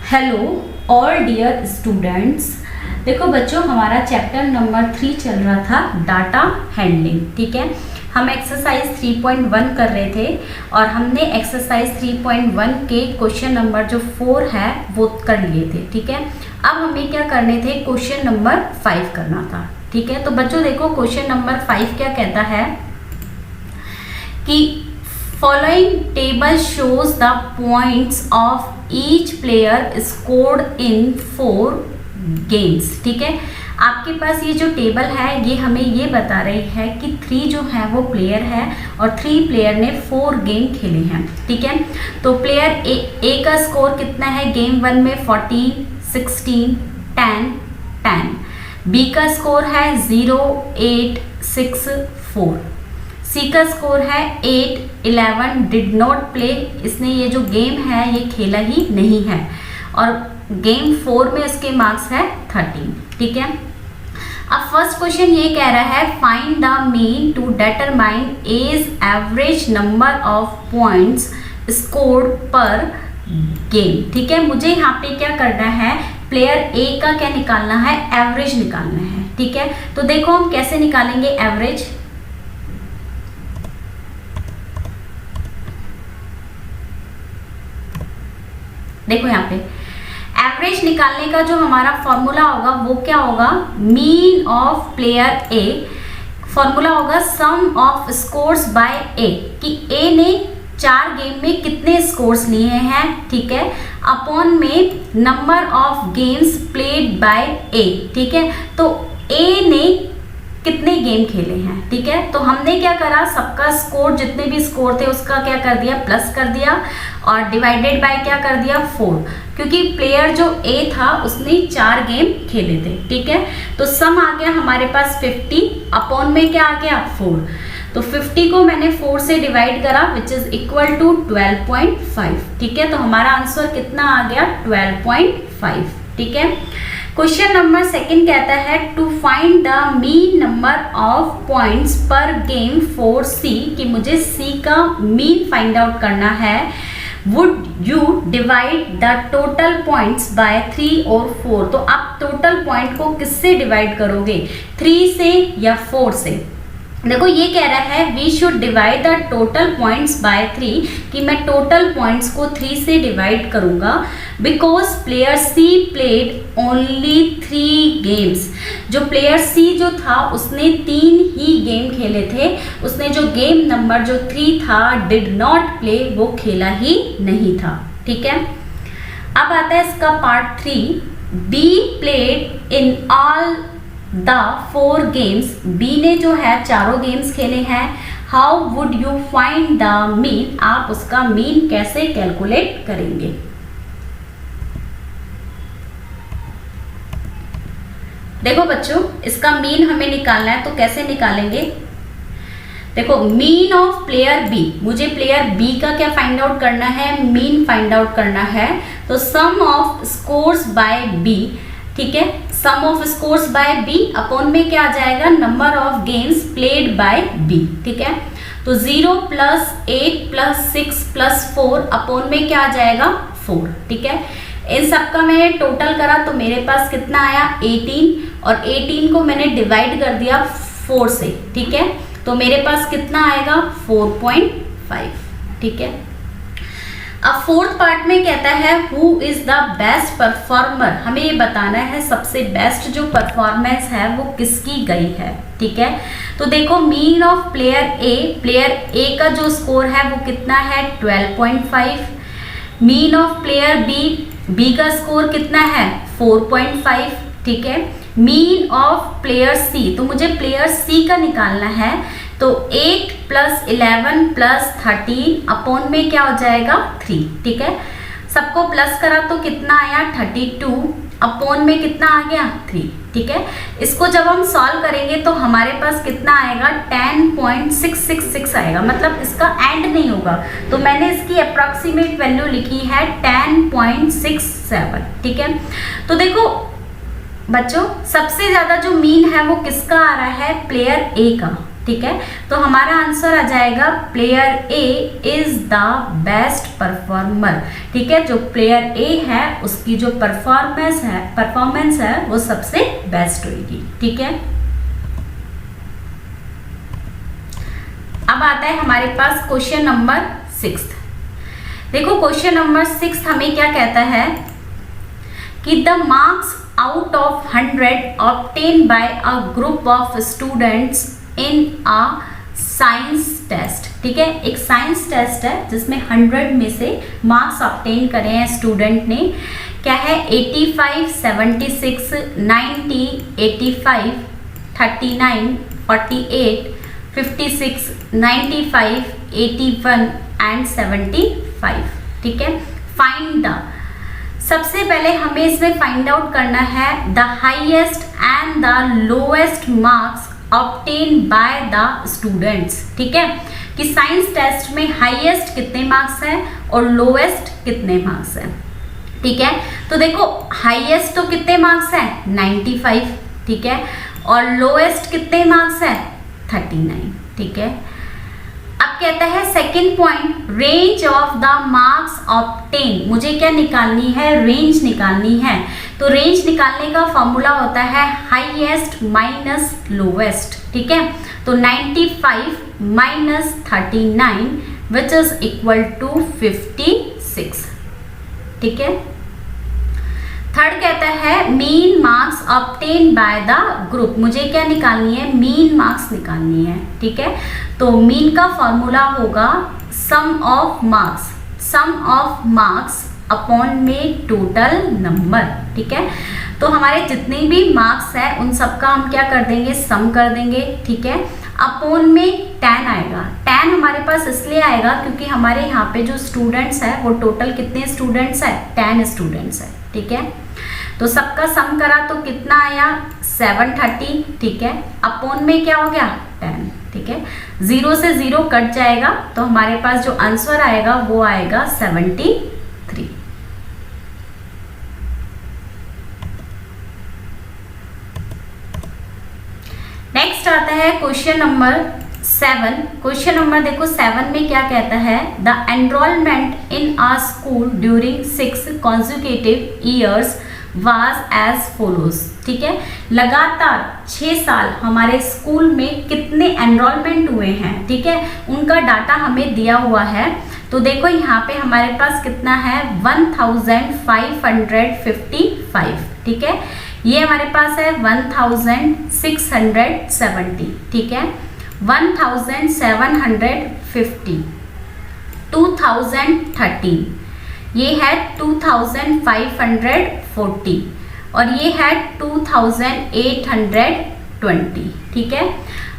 Hello all dear students. देखो बच्चों, हमारा चैप्टर नंबर 3 चल रहा था डाटा हैंडलिंग। ठीक है, हम एक्सरसाइज 3.1 कर रहे थे और हमने एक्सरसाइज 3.1 के क्वेश्चन नंबर जो 4 है वो कर लिए थे। ठीक है, अब हमें क्या करने थे, क्वेश्चन नंबर 5 करना था। ठीक है, तो बच्चों देखो क्वेश्चन नंबर 5 क्या कहता है कि following table shows the points of each player scored in 4 games. ठीक है, आपके पास ये जो टेबल है ये हमें ये बता रही है कि 3 जो है वो प्लेयर है और 3 प्लेयर ने 4 गेम खेले हैं। ठीक है, तो प्लेयर ए का स्कोर कितना है गेम 1 में 14, 16, 10, 10। बी का स्कोर है 0, 8, 6, 4। सी का स्कोर है 8, 11, डिड नॉट प्ले, इसने ये जो गेम है ये खेला ही नहीं है। और गेम 4 में इसके मार्क्स है 13। ठीक है, अब फर्स्ट क्वेश्चन ये कह रहा है find the mean to determine as average number of points scored per game. ठीक है, मुझे यहाँ पे क्या करना है, प्लेयर ए का क्या निकालना है, एवरेज निकालना है। ठीक है, तो देखो हम कैसे निकालेंगे एवरेज। देखो यहाँ पे एवरेज निकालने का जो हमारा फॉर्मूला होगा वो क्या होगा, mean of player A. Formula होगा सम ऑफ स्कोर्स बाय ए, कि ए ने 4 गेम में कितने स्कोर्स लिए हैं। ठीक है, अपॉन में number of games played by A. ठीक है, तो ए ने कितने गेम खेले हैं। ठीक है, तो हमने क्या करा, सबका स्कोर जितने भी स्कोर थे उसका क्या कर दिया, प्लस कर दिया और डिवाइडेड बाय क्या कर दिया 4, क्योंकि प्लेयर जो ए था उसने 4 गेम खेले थे। ठीक है, तो सम आ गया हमारे पास 50, अपॉन में क्या आ गया 4। तो 50 को मैंने 4 से डिवाइड करा विच इज इक्वल टू 12.5। ठीक है, तो हमारा आंसर कितना आ गया 12.5। ठीक है, क्वेश्चन नंबर 2 कहता है to find the mean number of points per game for C, कि मुझे सी का मीन फाइंड आउट करना है। Would you divide the total points by 3 और 4। तो आप टोटल पॉइंट को किससे डिवाइड करोगे, 3 से या 4 से। देखो ये कह रहा है we should divide the total points by 3, कि मैं टोटल पॉइंट्स को 3 से डिवाइड करूंगा because player she played only 3 games. जो प्लेयर सी जो था उसने 3 ही गेम खेले थे, उसने जो गेम नंबर जो 3 था डिड नॉट प्ले, वो खेला ही नहीं था। ठीक है, अब आता है इसका part 3, B played in all the 4 games. B ने जो है 4 गेम्स खेले हैं। How would you find the mean, आप उसका मीन कैसे कैलकुलेट करेंगे। देखो बच्चों, इसका मीन हमें निकालना है, तो कैसे निकालेंगे। देखो मीन ऑफ प्लेयर बी, मुझे प्लेयर बी का क्या फाइंड आउट करना है, मीन फाइंड आउट करना है। तो sum of scores by B. ठीक है, sum of scores by B upon में क्या आ जाएगा, number of games played by B. ठीक है, तो 0 + 8 + 6 + 4 अपॉन में क्या आ जाएगा 4। ठीक है, इन सब का मैंने टोटल करा तो मेरे पास कितना आया 18, और 18 को मैंने डिवाइड कर दिया 4 से। ठीक है, तो मेरे पास कितना आएगा 4.5। ठीक है, अब 4th पार्ट में कहता है who is the best performer. हमें ये बताना है सबसे बेस्ट जो परफॉर्मेंस है वो किसकी गई है। ठीक है, तो देखो मीन ऑफ प्लेयर ए का जो स्कोर है वो कितना है 12.5। मीन ऑफ प्लेयर बी का स्कोर कितना है 4.5। ठीक है, मीन ऑफ प्लेयर सी, तो मुझे प्लेयर सी का निकालना है। तो 8 + 11 + 13 अपॉन में क्या हो जाएगा 3। ठीक है, सबको प्लस करा तो कितना आया 32, अपॉन में कितना आ गया 3। ठीक है, इसको जब हम सॉल्व करेंगे तो हमारे पास कितना आएगा 10.666 आएगा, मतलब इसका एंड नहीं होगा, तो मैंने इसकी अप्रॉक्सीमेट वैल्यू लिखी है 10.67। ठीक है, तो देखो बच्चों सबसे ज्यादा जो मीन है वो किसका आ रहा है, प्लेयर ए का। ठीक है, तो हमारा आंसर आ जाएगा player A is the best performer. ठीक है, जो प्लेयर ए है उसकी जो परफॉर्मेंस है वो सबसे बेस्ट होगी। ठीक है, अब आता है हमारे पास क्वेश्चन नंबर 6। देखो क्वेश्चन नंबर 6 हमें क्या कहता है कि the marks out of 100 obtain by a group of students in a science test. ठीक है, एक साइंस टेस्ट है जिसमें 100 में से मार्क्स ऑब्टेन करे हैं स्टूडेंट ने। क्या है, 85, 76, 90, 85, 39, 48, 56, 95, 81 एंड 75। ठीक है, फाइंड द, सबसे पहले हमें इसमें फाइंड आउट करना है the highest and the lowest marks obtain by the students. ठीक है, कि साइंस टेस्ट में हाईएस्ट कितने मार्क्स हैं और लोएस्ट कितने मार्क्स हैं। ठीक है, तो देखो हाईएस्ट तो कितने मार्क्स हैं 95। ठीक है, और लोएस्ट कितने मार्क्स हैं 39। ठीक है, अब कहता है second point, range of the marks obtain, मुझे क्या निकालनी है, रेंज निकालनी है। तो रेंज निकालने का फॉर्मूला होता है हाईएस्ट माइनस लोवेस्ट। ठीक है, तो 95 माइनस 39 विच इज इक्वल टू 56। ठीक है, थर्ड कहता है mean marks obtain by the group, मुझे क्या निकालनी है, मीन मार्क्स निकालनी है। ठीक है, तो मीन का फॉर्मूला होगा सम ऑफ मार्क्स अपॉन में टोटल नंबर। ठीक है, तो हमारे जितने भी मार्क्स हैं उन सबका हम क्या कर देंगे, सम कर देंगे। ठीक है, अपॉन में 10 आएगा। 10 हमारे पास इसलिए आएगा क्योंकि हमारे यहाँ पे जो स्टूडेंट्स है वो टोटल कितने स्टूडेंट्स है, 10 स्टूडेंट्स है। ठीक है, तो सबका सम करा तो कितना आया 730। ठीक है, अपॉन में क्या हो गया 10। ठीक है, 0 से 0 कट जाएगा तो हमारे पास जो आंसर आएगा वो आएगा 73। नेक्स्ट आता है क्वेश्चन नंबर 7। क्वेश्चन नंबर देखो 7 में क्या कहता है, the enrolment in a school during 6 consecutive years was as follows। ठीक है, लगातार 6 साल हमारे स्कूल में कितने एनरोलमेंट हुए हैं। ठीक है, उनका डाटा हमें दिया हुआ है। तो देखो यहाँ पे हमारे पास कितना है 1555। ठीक है, ये हमारे पास है 1670। ठीक है, 1750, 2013, ये है 2540 और ये है 2820। ठीक है,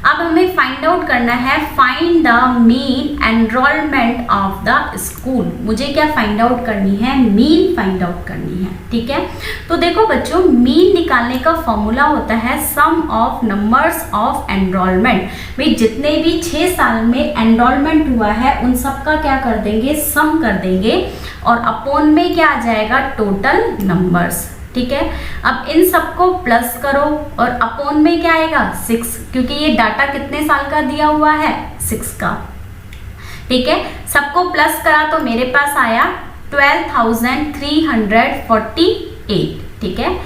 अब हमें फाइंड आउट करना है find the mean enrolment of the school. मुझे क्या फाइंड आउट करनी है, मीन फाइंड आउट करनी है। ठीक है, तो देखो बच्चों मीन निकालने का फॉर्मूला होता है sum of numbers of enrolment. भाई जितने भी 6 साल में एनरोलमेंट हुआ है उन सब का क्या कर देंगे, सम कर देंगे और अपॉन में क्या आ जाएगा, टोटल नंबर्स। ठीक है, अब इन सबको प्लस करो और अपॉन में क्या आएगा 6, क्योंकि ये डाटा कितने साल का दिया हुआ है 6 का। ठीक है, सबको प्लस करा तो मेरे पास आया 12,348। ठीक है,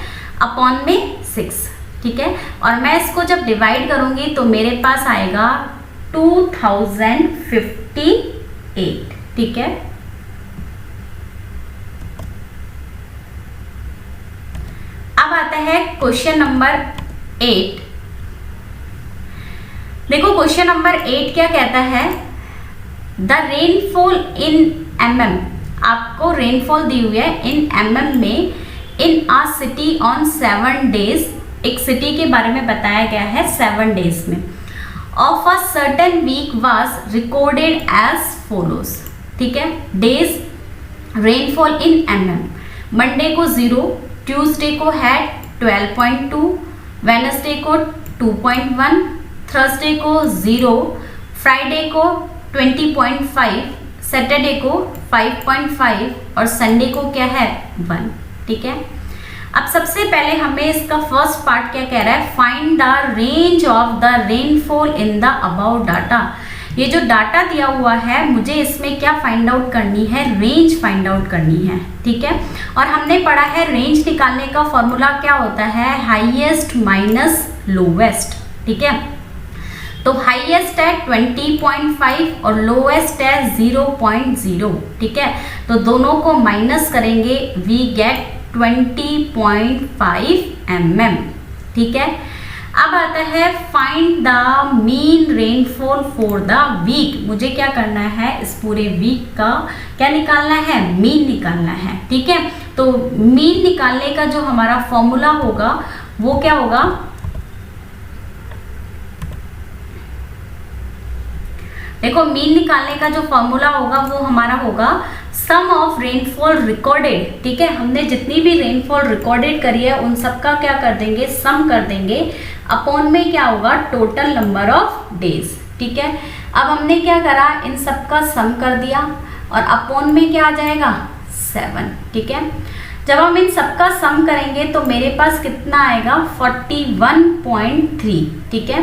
अपॉन में 6। ठीक है, और मैं इसको जब डिवाइड करूंगी तो मेरे पास आएगा 2058। ठीक है, अब आता है क्वेश्चन नंबर 8। देखो क्वेश्चन नंबर 8 क्या कहता है, द रेनफॉल इन mm, आपको रेनफॉल दी हुई है इन mm में in a city on 7 days. एक सिटी के बारे में बताया गया है 7 डेज में। Of a certain week was recorded as follows. ठीक है, days rainfall in mm, Monday को 0, ट्यूसडे को है 12.2, वेडनेसडे को 2.1, थर्सडे को 0, फ्राइडे को 20.5, सैटरडे को 5.5 और संडे को क्या है 1। ठीक है, अब सबसे पहले हमें इसका फर्स्ट पार्ट क्या कह रहा है, find the range of the rainfall in the about data. ये जो डाटा दिया हुआ है मुझे इसमें क्या फाइंड आउट करनी है, रेंज फाइंड आउट करनी है, ठीक है। और हमने पढ़ा है रेंज निकालने का फॉर्मूला क्या होता है, हाईएस्ट माइनस लोवेस्ट, ठीक है। तो हाईएस्ट है 20.5 और लोवेस्ट है 0.0, ठीक है। तो दोनों को माइनस करेंगे, वी गेट 20.5 mm, ठीक है। अब आता है find the mean rainfall for the week. मुझे क्या करना है, इस पूरे वीक का क्या निकालना है, मीन निकालना है, ठीक है। तो मीन निकालने का जो हमारा फॉर्मूला होगा वो क्या होगा, देखो मीन निकालने का जो फॉर्मूला होगा वो हमारा होगा सम ऑफ रेनफॉल रिकॉर्डेड, ठीक है। हमने जितनी भी रेनफॉल रिकॉर्डेड करी है उन सबका क्या कर देंगे, सम कर देंगे, अपॉन में क्या होगा, टोटल नंबर ऑफ डेज, ठीक है। अब हमने क्या करा, इन सबका सम कर दिया और अपॉन में क्या आ जाएगा, 7, ठीक है। जब हम इन सबका सम करेंगे तो मेरे पास कितना आएगा, 41.3, ठीक है।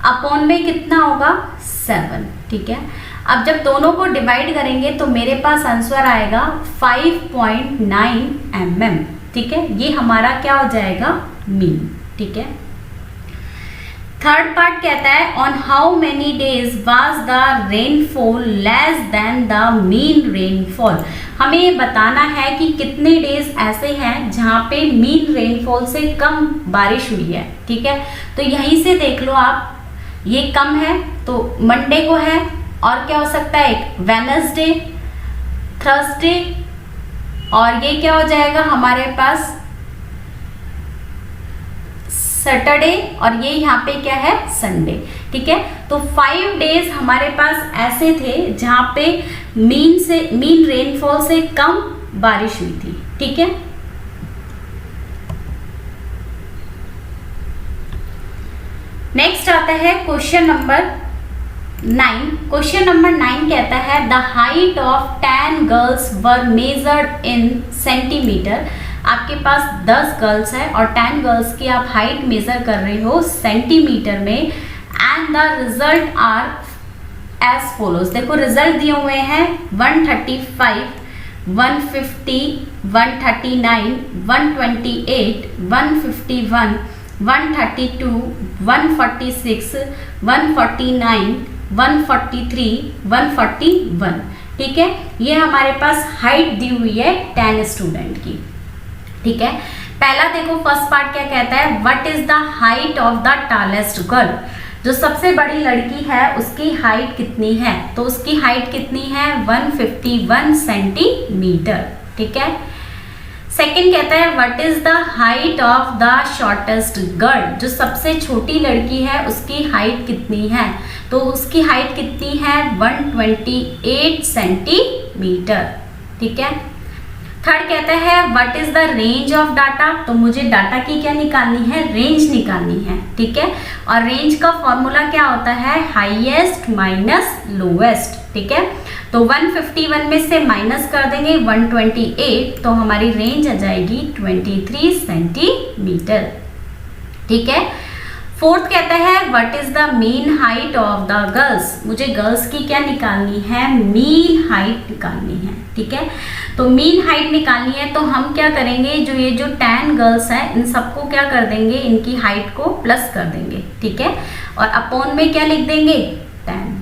अपॉन में कितना होगा, 7, ठीक है। अब जब दोनों को डिवाइड करेंगे तो मेरे पास आंसर आएगा 5.9 mm, ठीक है। ये हमारा क्या हो जाएगा, मीन, ठीक है। थर्ड पार्ट कहता है on how many days was the rainfall less than the mean rainfall. हमें ये बताना है कि कितने डेज ऐसे हैं जहाँ पे मीन रेनफॉल से कम बारिश हुई है, ठीक है। तो यहीं से देख लो आप, ये कम है तो मंडे को है, और क्या हो सकता है, एक वेडनेसडे, थर्सडे, और ये क्या हो जाएगा हमारे पास सैटरडे, और ये यहाँ पे क्या है, संडे, ठीक है। तो 5 डेज हमारे पास ऐसे थे जहाँ पे मीन रेनफॉल से कम बारिश हुई थी, ठीक है। नेक्स्ट आता है क्वेश्चन नंबर 9। क्वेश्चन नंबर 9 कहता है the height of 10 girls were measured in centimetre. आपके पास 10 गर्ल्स है और 10 गर्ल्स की आप हाइट मेजर कर रहे हो सेंटीमीटर में, and the result are as follows. देखो रिजल्ट दिए हुए हैं 135, 150, 139, 128, 151, 132, 146, 149, 143, 141, ठीक है। ये हमारे पास हाइट दी हुई है 10 स्टूडेंट की, ठीक है। पहला देखो फर्स्ट पार्ट क्या कहता है, what is the height of the tallest girl. जो सबसे बड़ी लड़की है उसकी हाइट कितनी है, तो उसकी हाइट कितनी है, 151 सेंटीमीटर, ठीक है। सेकेंड कहता है what is the height of the shortest girl. जो सबसे छोटी लड़की है उसकी हाइट कितनी है, तो उसकी हाइट कितनी है, 128 सेंटीमीटर, ठीक है। थर्ड कहता है what is the range of data. तो मुझे डाटा की क्या निकालनी है, रेंज निकालनी है, ठीक है। और रेंज का फॉर्मूला क्या होता है, हाईएस्ट माइनस लोवेस्ट, ठीक है। तो 151 में से माइनस कर देंगे 128, तो हमारी रेंज आ जाएगी 23 सेंटीमीटर, ठीक है। फोर्थ कहता है what is the mean height of the girls. मुझे गर्ल्स की क्या निकालनी है, मीन हाइट निकालनी है, ठीक है। तो मीन हाइट निकालनी है तो हम क्या करेंगे, ये जो 10 गर्ल्स हैं इन सबको क्या कर देंगे, इनकी हाइट को प्लस कर देंगे, ठीक है। और अपॉन में क्या लिख देंगे, 10।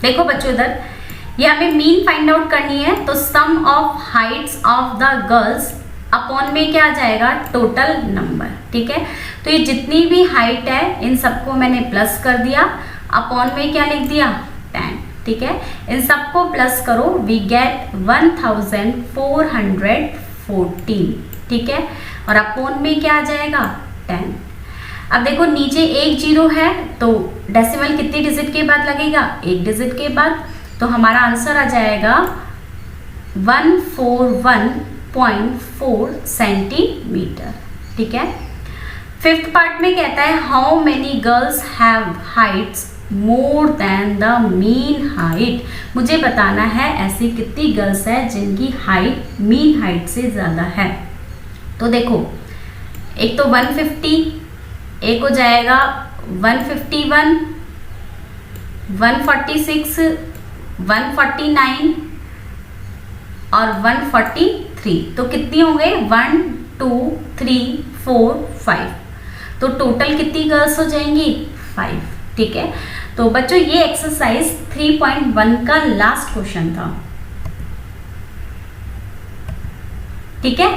देखो बच्चों इधर ये हमें मीन फाइंड आउट करनी है, तो sum of heights of the girls upon में क्या आ जाएगा, टोटल नंबर, ठीक है। तो ये जितनी भी हाइट है इन सबको मैंने प्लस कर दिया, अपॉन में क्या लिख दिया, 10, ठीक है। इन सबको प्लस करो, वी गेट 1414, ठीक है। और अपॉन में क्या आ जाएगा, 10। अब देखो नीचे एक जीरो है तो डेसिमल कितनी डिजिट के बाद लगेगा, एक डिजिट के बाद, तो हमारा आंसर आ जाएगा 141.4 सेंटीमीटर, ठीक है। फिफ्थ पार्ट में कहता है how many girls have Heights more than the mean height. मुझे बताना है ऐसी कितनी गर्ल्स है जिनकी हाइट मीन हाइट से ज़्यादा है। तो देखो, एक तो 150, एक हो जाएगा 151, 146, 149 और 143। तो कितनी हो गई? 1 2 3 4 5। तो टोटल कितनी गर्ल्स हो जाएंगी? 5। ठीक है, तो बच्चों ये एक्सरसाइज 3.1 का लास्ट क्वेश्चन था। ठीक है,